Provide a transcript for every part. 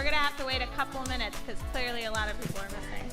we're going to have to wait a couple minutes because clearly a lot of people are missing.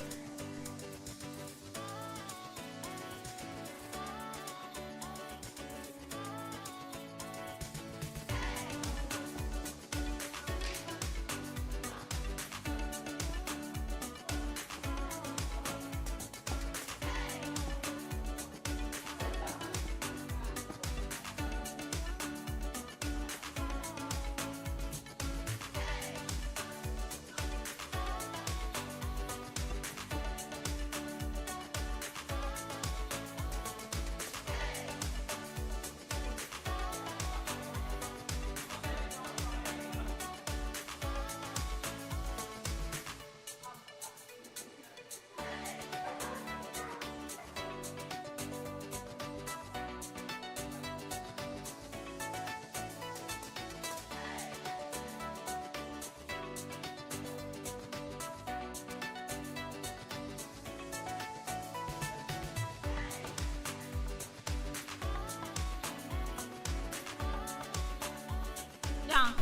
Yeah.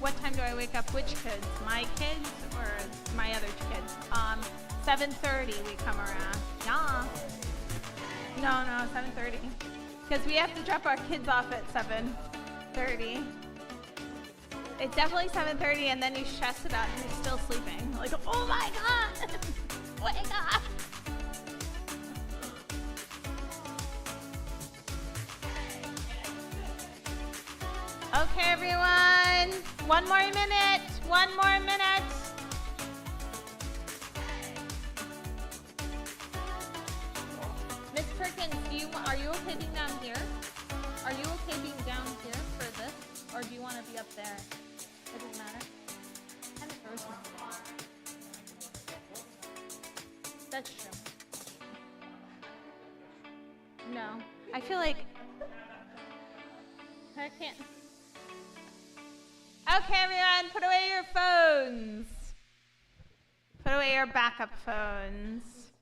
What time do I wake up? Which kids? My kids or my other kids? 7:30 we come around. Yeah. No, 7:30. Because we have to drop our kids off at 7:30. It's definitely 7:30, and then you stress it out and he's still sleeping. Like, oh my God, wake up. Okay, everyone, one more minute. Miss Perkins, are you okay being down here? Are you okay being down here for this? Or do you want to be up there? It doesn't matter. Kind of throws me. That's true. No, I feel like I can't. Okay, everyone, put away your phones. Put away your backup phones.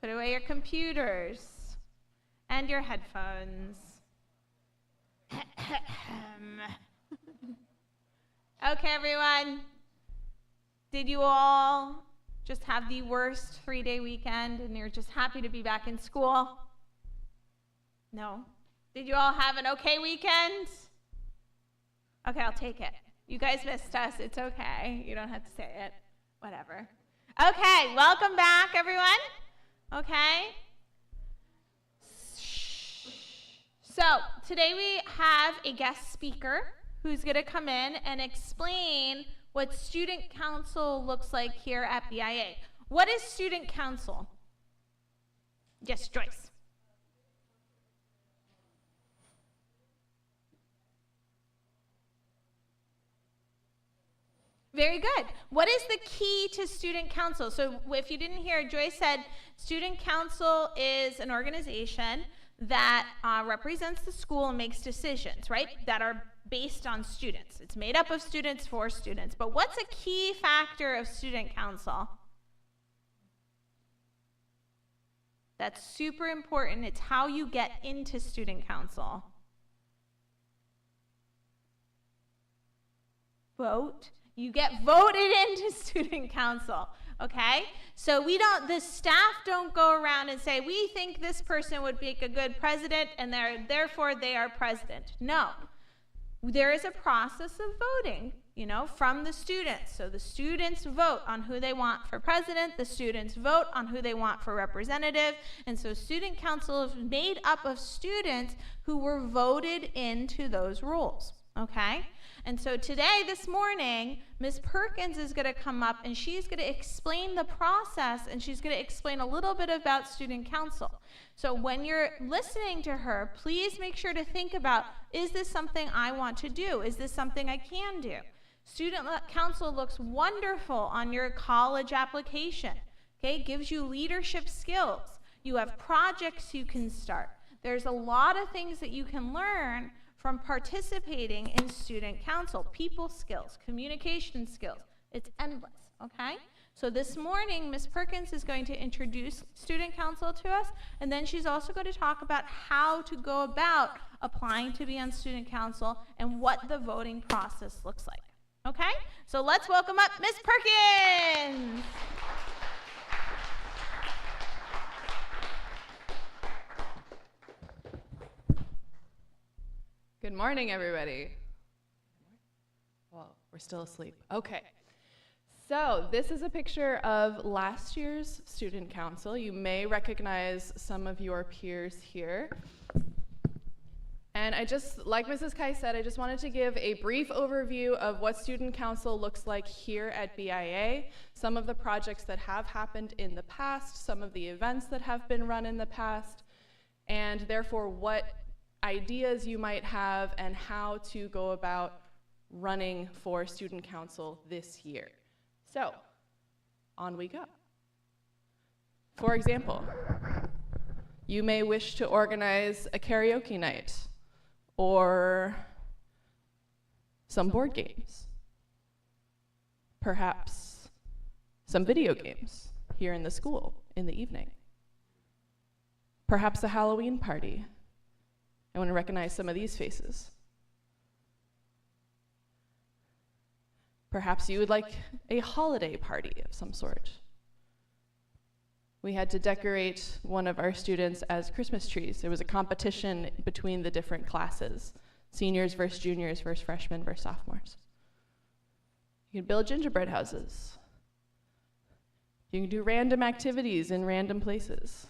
Put away your computers and your headphones. Okay, everyone. Did you all just have the worst 3-day weekend and you're just happy to be back in school? No. Did you all have an okay weekend? Okay, I'll take it. You guys missed us. It's okay. You don't have to say it. Whatever. Okay, welcome back, everyone. Okay. So today we have a guest speaker who's going to come in and explain what student council looks like here at BIA. What is student council? Yes, Joyce. Very good. What is the key to student council? So if you didn't hear, Joyce said student council is an organization that represents the school and makes decisions, right, that are based on students. It's made up of students for students. But what's a key factor of student council? That's super important. It's how you get into student council. Vote. You get voted into student council, okay? So the staff don't go around and say, we think this person would make a good president and therefore they are president. No, there is a process of voting, from the students. So the students vote on who they want for president, the students vote on who they want for representative, and so student council is made up of students who were voted into those roles, okay? And so today, this morning, Ms. Perkins is going to come up and she's going to explain the process and she's going to explain a little bit about student council. So when you're listening to her, please make sure to think about, is this something I want to do? Is this something I can do? Student council looks wonderful on your college application. Okay, it gives you leadership skills. You have projects you can start. There's a lot of things that you can learn from participating in student council, people skills, communication skills. It's endless, okay? So this morning, Ms. Perkins is going to introduce student council to us, and then she's also going to talk about how to go about applying to be on student council and what the voting process looks like. Okay? So let's welcome up Ms. Perkins. Good morning, everybody. Well, we're still asleep. Okay. So this is a picture of last year's student council. You may recognize some of your peers here. And like Mrs. Kai said, I just wanted to give a brief overview of what student council looks like here at BIA, some of the projects that have happened in the past, some of the events that have been run in the past, and therefore what ideas you might have and how to go about running for student council this year. So, on we go. For example, you may wish to organize a karaoke night or some board games, perhaps some video games here in the school in the evening, perhaps a Halloween party. I want to recognize some of these faces. Perhaps you would like a holiday party of some sort. We had to decorate one of our students as Christmas trees. There was a competition between the different classes, seniors versus juniors versus freshmen versus sophomores. You can build gingerbread houses. You can do random activities in random places.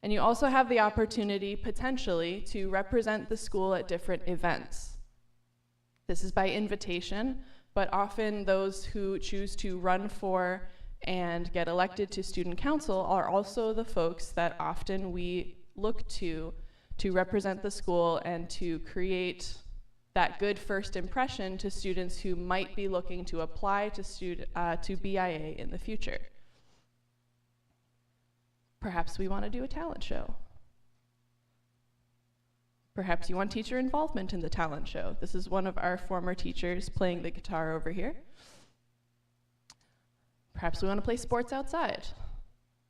And you also have the opportunity, potentially, to represent the school at different events. This is by invitation, but often those who choose to run for and get elected to student council are also the folks that often we look to represent the school and to create that good first impression to students who might be looking to apply to BIA in the future. Perhaps we want to do a talent show. Perhaps you want teacher involvement in the talent show. This is one of our former teachers playing the guitar over here. Perhaps we want to play sports outside.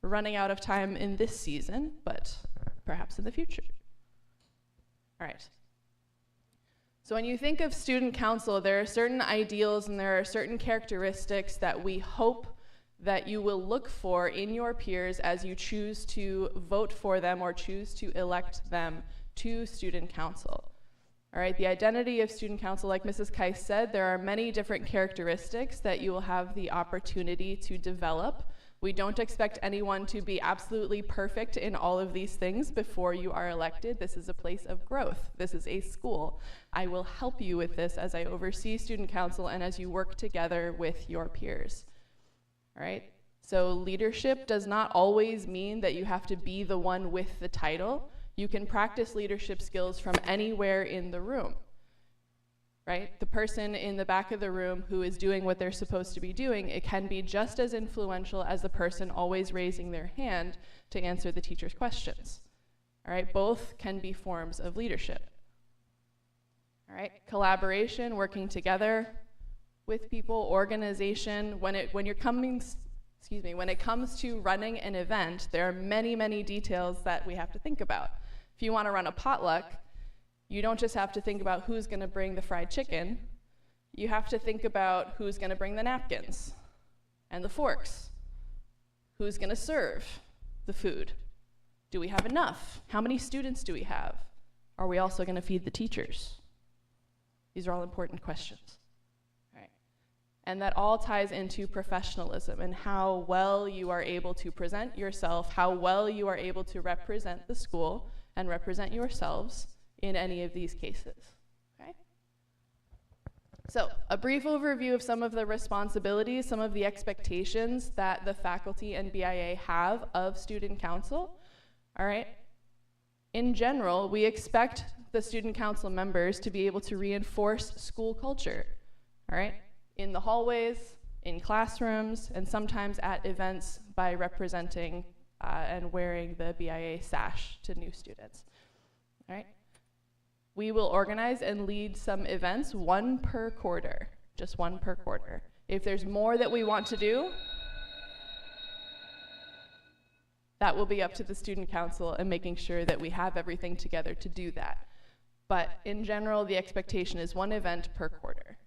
We're running out of time in this season, but perhaps in the future. All right. So when you think of student council, there are certain ideals and there are certain characteristics that we hope that you will look for in your peers as you choose to vote for them or choose to elect them to student council. All right, the identity of student council, like Mrs. Kai said, there are many different characteristics that you will have the opportunity to develop. We don't expect anyone to be absolutely perfect in all of these things before you are elected. This is a place of growth. This is a school. I will help you with this as I oversee student council and as you work together with your peers. All right, so leadership does not always mean that you have to be the one with the title. You can practice leadership skills from anywhere in the room, right? The person in the back of the room who is doing what they're supposed to be doing, it can be just as influential as the person always raising their hand to answer the teacher's questions. All right, both can be forms of leadership. All right, collaboration, working together with people, organization. When it comes to running an event, there are many, many details that we have to think about. If you want to run a potluck, you don't just have to think about who's going to bring the fried chicken. You have to think about who's going to bring the napkins and the forks. Who's going to serve the food? Do we have enough? How many students do we have? Are we also going to feed the teachers? These are all important questions. And that all ties into professionalism and how well you are able to present yourself, how well you are able to represent the school and represent yourselves in any of these cases. Okay? So, a brief overview of some of the responsibilities, some of the expectations that the faculty and BIA have of student council. All right? In general, we expect the student council members to be able to reinforce school culture. All right? In the hallways, in classrooms, and sometimes at events by representing and wearing the BIA sash to new students. All right? We will organize and lead some events, one per quarter, just one per quarter. If there's more that we want to do, that will be up to the student council and making sure that we have everything together to do that. But in general, the expectation is one event per quarter.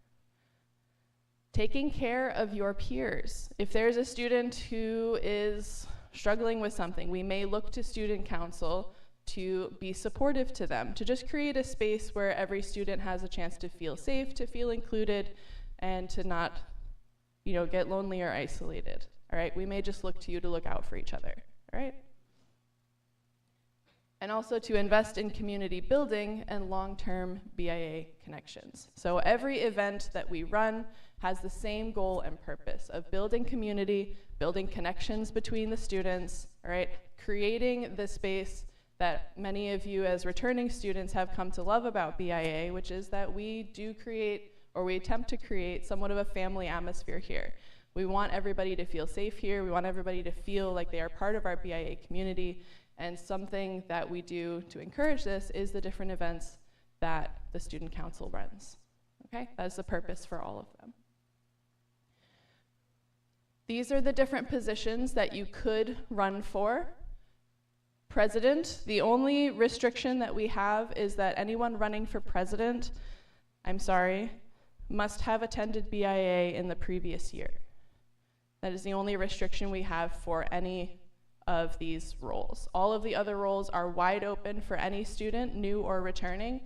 Taking care of your peers. If there's a student who is struggling with something, we may look to student council to be supportive to them, to just create a space where every student has a chance to feel safe, to feel included, and to not, get lonely or isolated. All right, we may just look to you to look out for each other. All right? And also to invest in community building and long-term BIA connections. So every event that we run has the same goal and purpose of building community, building connections between the students, all right, creating the space that many of you as returning students have come to love about BIA, which is that we do create, or we attempt to create, somewhat of a family atmosphere here. We want everybody to feel safe here. We want everybody to feel like they are part of our BIA community. And something that we do to encourage this is the different events that the student council runs. Okay, that is the purpose for all of them. These are the different positions that you could run for. President, the only restriction that we have is that anyone running for president, must have attended BIA in the previous year. That is the only restriction we have for any of these roles. All of the other roles are wide open for any student, new or returning,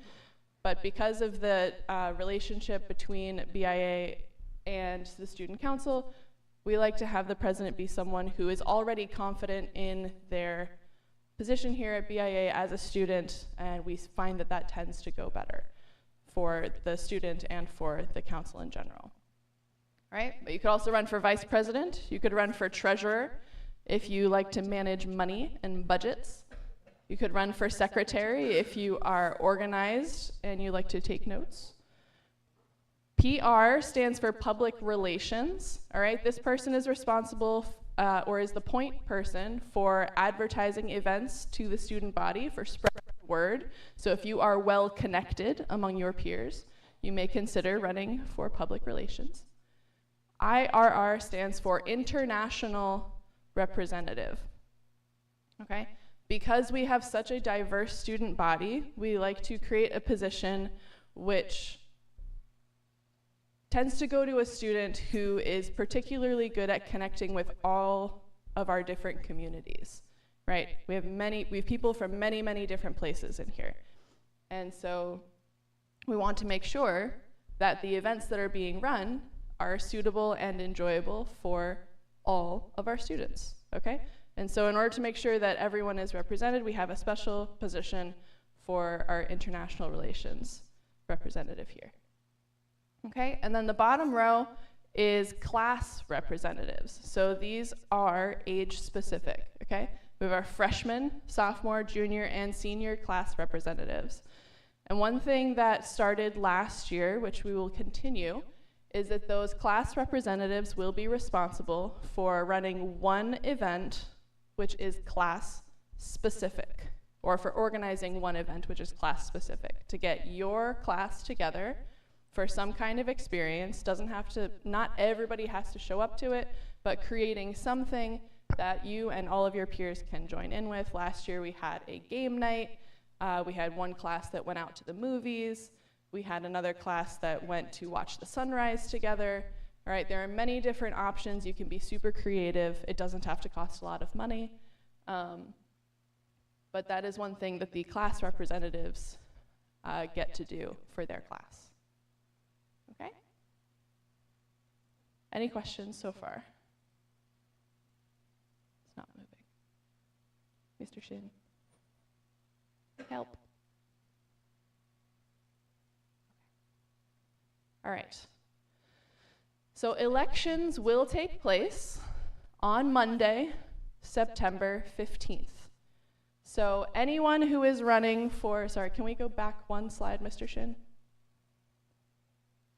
but because of the relationship between BIA and the student council, we like to have the president be someone who is already confident in their position here at BIA as a student, and we find that that tends to go better for the student and for the council in general. All right, but you could also run for vice president, you could run for treasurer, if you like to manage money and budgets. You could run for secretary if you are organized and you like to take notes. PR stands for public relations, all right? This person is responsible or is the point person for advertising events to the student body, for spreading the word. So if you are well connected among your peers, you may consider running for public relations. IRR stands for international representative, okay? Because we have such a diverse student body, we like to create a position which tends to go to a student who is particularly good at connecting with all of our different communities, right? We have people from many, many different places in here. And so we want to make sure that the events that are being run are suitable and enjoyable for all of our students, okay? And so in order to make sure that everyone is represented, we have a special position for our international relations representative here. Okay, and then the bottom row is class representatives. So these are age specific, okay? We have our freshman, sophomore, junior, and senior class representatives. And one thing that started last year, which we will continue, is that those class representatives will be responsible for running one event which is class specific, or for organizing one event which is class specific, to get your class together for some kind of experience. Not everybody has to show up to it, but creating something that you and all of your peers can join in with. Last year we had a game night. We had one class that went out to the movies. We had another class that went to watch the sunrise together. All right, there are many different options. You can be super creative. It doesn't have to cost a lot of money. But that is one thing that the class representatives get to do for their class. Okay? Any questions so far? It's not moving. Mr. Shin, help. All right. So elections will take place on Monday, September 15th. So anyone who is running for, can we go back one slide, Mr. Shin?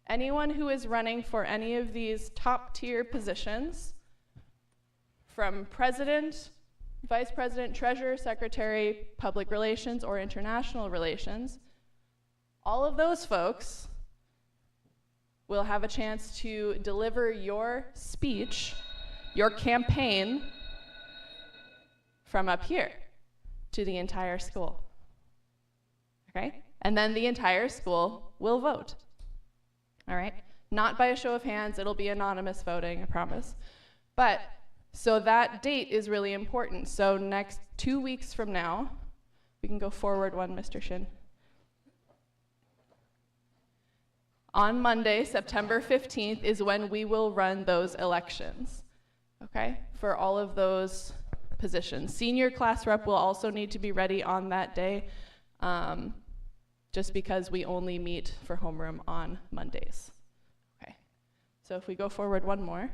Anyone who is running for any of these top tier positions, from president, vice president, treasurer, secretary, public relations, or international relations, all of those folks will have a chance to deliver your speech, your campaign, from up here to the entire school. Okay? And then the entire school will vote. All right? Not by a show of hands, it'll be anonymous voting, I promise. But, so that date is really important. So next 2 weeks from now, we can go forward one, Mr. Shin. On Monday, September 15th, is when we will run those elections, okay, for all of those positions. Senior class rep will also need to be ready on that day, just because we only meet for homeroom on Mondays. Okay, so if we go forward one more.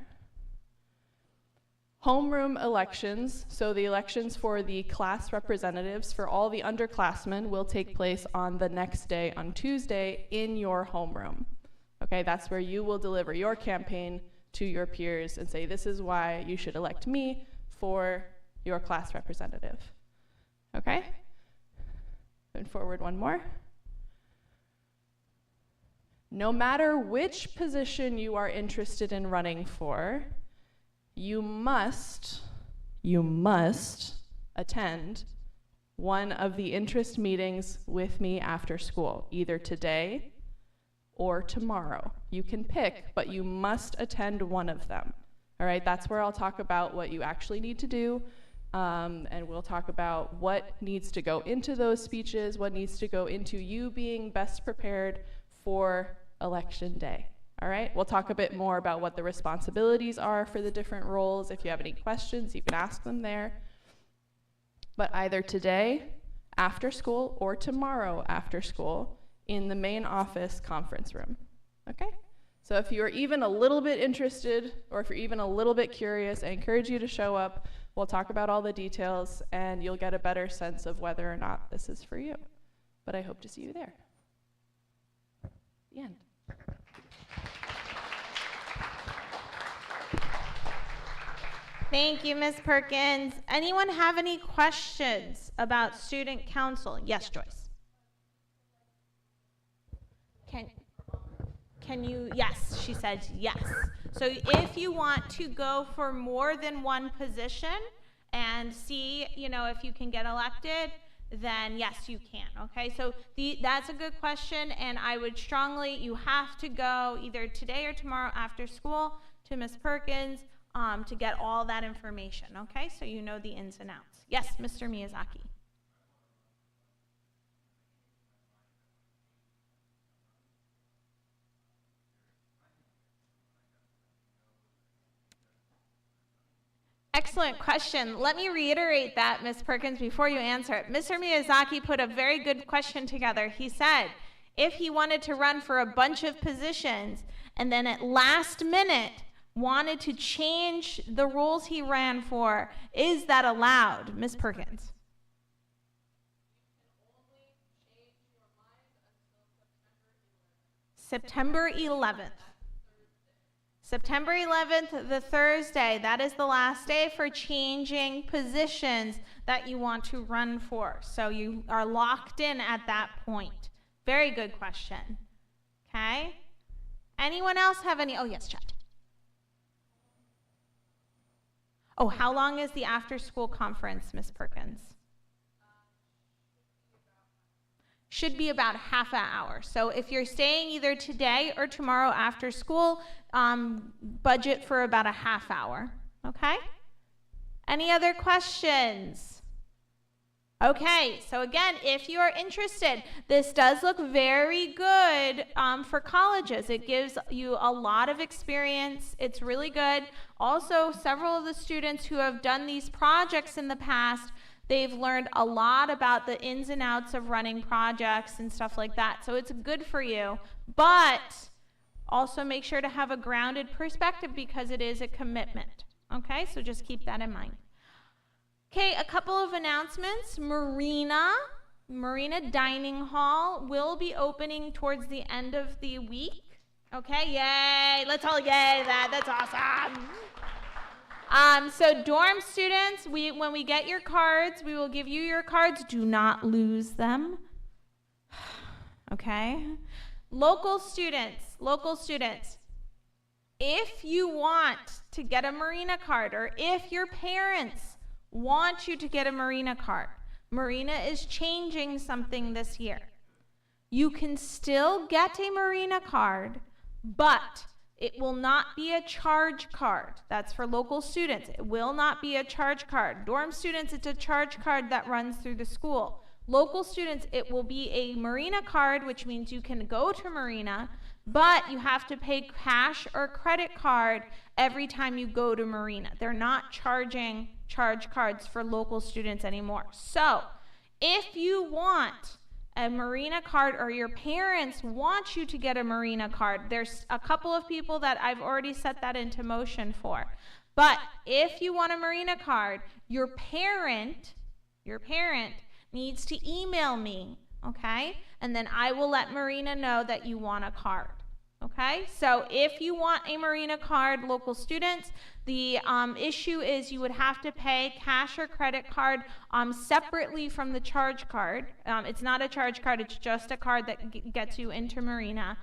Homeroom elections, so the elections for the class representatives for all the underclassmen will take place on the next day, on Tuesday, in your homeroom. Okay, that's where you will deliver your campaign to your peers and say, this is why you should elect me for your class representative. Okay? And forward one more. No matter which position you are interested in running for, you must attend one of the interest meetings with me after school, either today or tomorrow. You can pick, but you must attend one of them. All right, that's where I'll talk about what you actually need to do, and we'll talk about what needs to go into those speeches, what needs to go into you being best prepared for election day. All right, we'll talk a bit more about what the responsibilities are for the different roles. If you have any questions, you can ask them there. But either today, after school, or tomorrow after school, in the main office conference room, okay? So if you're even a little bit interested, or if you're even a little bit curious, I encourage you to show up. We'll talk about all the details, and you'll get a better sense of whether or not this is for you. But I hope to see you there. The end. Thank you, Ms. Perkins. Anyone have any questions about student council? Yes, Joyce. Can you, yes, she said yes. So if you want to go for more than one position and see, if you can get elected, then yes, you can, okay? So that's a good question, and I would strongly, you have to go either today or tomorrow after school to Ms. Perkins to get all that information, okay? So you know the ins and outs. Yes, Mr. Miyazaki. Excellent question. Let me reiterate that, Ms. Perkins, before you answer it. Mr. Miyazaki put a very good question together. He said, if he wanted to run for a bunch of positions and then at last minute wanted to change the roles he ran for, is that allowed, Ms. Perkins? September 11th. September 11th, the Thursday, that is the last day for changing positions that you want to run for. So you are locked in at that point. Very good question. Okay? Anyone else have any? Oh, yes, Chad. Oh, how long is the after-school conference, Ms. Perkins? Should be about half an hour. So if you're staying either today or tomorrow after school, budget for about a half hour, okay? Any other questions? Okay, so again, if you are interested, this does look very good for colleges. It gives you a lot of experience. It's really good. Also, several of the students who have done these projects in the past, they've learned a lot about the ins and outs of running projects and stuff like that. So it's good for you, but also make sure to have a grounded perspective because it is a commitment. Okay, so just keep that in mind. Okay, a couple of announcements. Marina Dining Hall will be opening towards the end of the week. Okay, yay, let's all yay that, that's awesome. So dorm students, when we get your cards, we will give you your cards. Do not lose them. Okay? Local students, if you want to get a Marina card, or if your parents want you to get a Marina card. Marina is changing something this year. You can still get a Marina card, but it will not be a charge card. That's for local students. It will not be a charge card. Dorm students, it's a charge card that runs through the school. Local students, it will be a Marina card, which means you can go to Marina, but you have to pay cash or credit card every time you go to Marina. They're not charging charge cards for local students anymore. So if you want a Marina card, or your parents want you to get a Marina card, there's a couple of people that I've already set that into motion for. But if you want a Marina card, your parent needs to email me, okay? And then I will let Marina know that you want a card, okay? So if you want a Marina card, local students, the issue is you would have to pay cash or credit card separately from the charge card. It's not a charge card, it's just a card that gets you into Marina.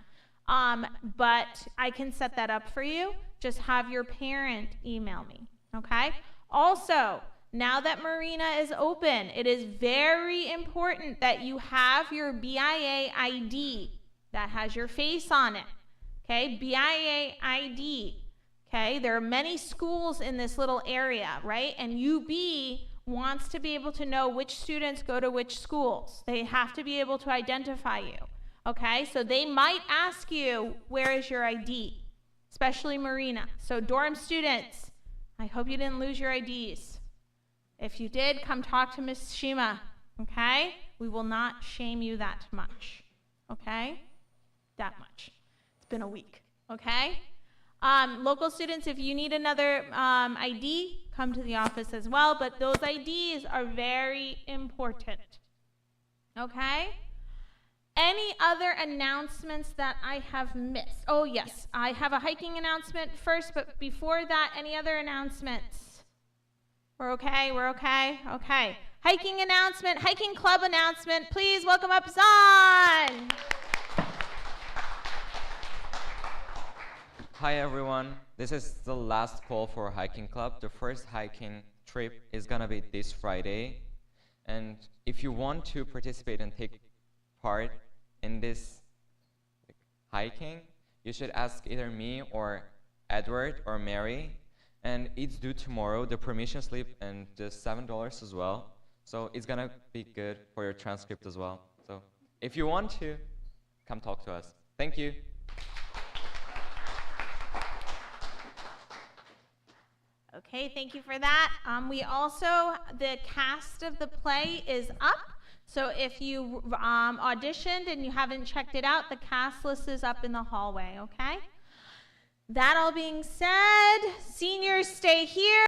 But I can set that up for you. Just have your parent email me, okay? Also, now that Marina is open, it is very important that you have your BIA ID that has your face on it, okay? BIA ID. Okay, there are many schools in this little area, right? And UB wants to be able to know which students go to which schools. They have to be able to identify you, okay? So they might ask you, where is your ID? Especially Marina. So dorm students, I hope you didn't lose your IDs. If you did, come talk to Miss Shima, okay? We will not shame you that much, okay? That much. It's been a week, okay? Local students, if you need another ID, come to the office as well, but those IDs are very important, okay? Any other announcements that I have missed? Oh, yes, I have a hiking announcement first, but before that, any other announcements? We're okay, okay. Hiking announcement, hiking club announcement, please welcome up Zahn. Hi everyone, this is the last call for hiking club. The first hiking trip is gonna be this Friday, and if you want to participate and take part in this hiking, you should ask either me or Edward or Mary, and it's due tomorrow, the permission slip and the $7 as well, so it's gonna be good for your transcript as well. So if you want to, come talk to us. Thank you. Okay, thank you for that. We also, the cast of the play is up. So if you auditioned and you haven't checked it out, the cast list is up in the hallway, okay? That all being said, seniors stay here.